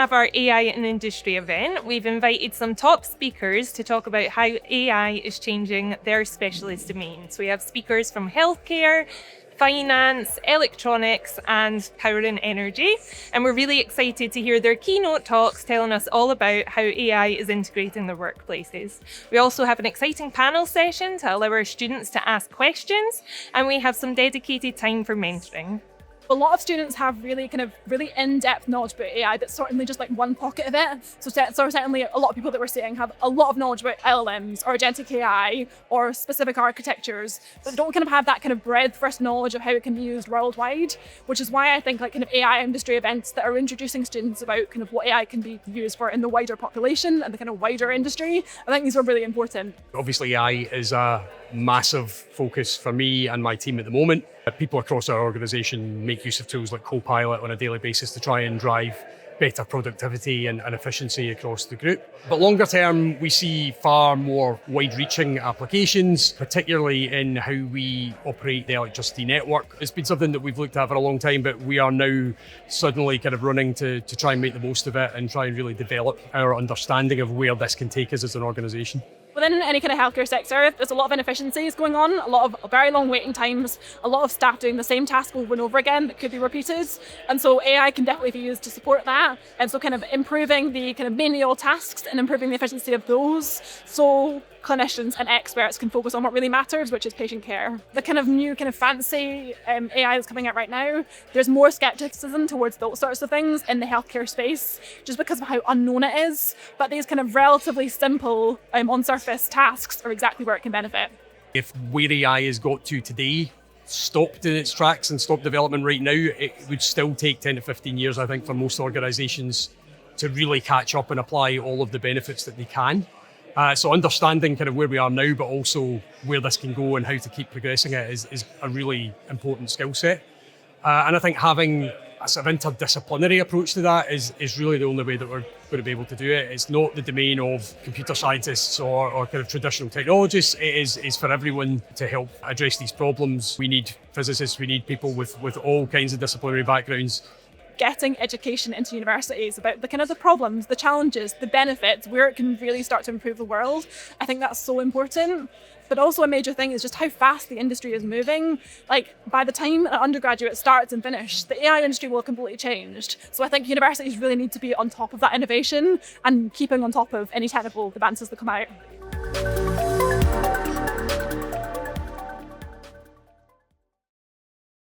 have our AI in Industry event, we've invited some top speakers to talk about how AI is changing their specialist domains. We have speakers from healthcare, finance, electronics, and power and energy. And we're really excited to hear their keynote talks telling us all about how AI is integrating their workplaces. We also have an exciting panel session to allow our students to ask questions, and we have some dedicated time for mentoring. A lot of students have really in-depth knowledge about AI, but certainly just like one pocket of it. So certainly a lot of people that we're seeing have a lot of knowledge about LLMs or agentic AI or specific architectures, but don't have that breadth first knowledge of how it can be used worldwide, which is why I think AI industry events that are introducing students about what AI can be used for in the wider population and the wider industry, I think these are really important. Obviously AI is a massive focus for me and my team at the moment. People across our organisation make use of tools like Copilot on a daily basis to try and drive better productivity and efficiency across the group. But longer term, we see far more wide-reaching applications, particularly in how we operate the electricity network. It's been something that we've looked at for a long time, but we are now suddenly running to try and make the most of it and try and really develop our understanding of where this can take us as an organisation. Within any healthcare sector, there's a lot of inefficiencies going on, a lot of very long waiting times, a lot of staff doing the same task over and over again that could be repeated. And so AI can definitely be used to support that. And so improving the menial tasks and improving the efficiency of those, so clinicians and experts can focus on what really matters, which is patient care. The new fancy AI that's coming out right now, there's more skepticism towards those sorts of things in the healthcare space, just because of how unknown it is. But these relatively simple, on-surface tasks are exactly where it can benefit. If where AI has got to today stopped in its tracks and stopped development right now, it would still take 10 to 15 years, I think, for most organisations to really catch up and apply all of the benefits that they can. So understanding where we are now, but also where this can go and how to keep progressing it is a really important skill set. And I think having a interdisciplinary approach to that is really the only way that we're going to be able to do it. It's not the domain of computer scientists or traditional technologists. It is for everyone to help address these problems. We need physicists, we need people with all kinds of disciplinary backgrounds. Getting education into universities about the problems, the challenges, the benefits, where it can really start to improve the world. I think that's so important. But also a major thing is just how fast the industry is moving. By the time an undergraduate starts and finishes, the AI industry will have completely changed. So I think universities really need to be on top of that innovation and keeping on top of any technical advances that come out.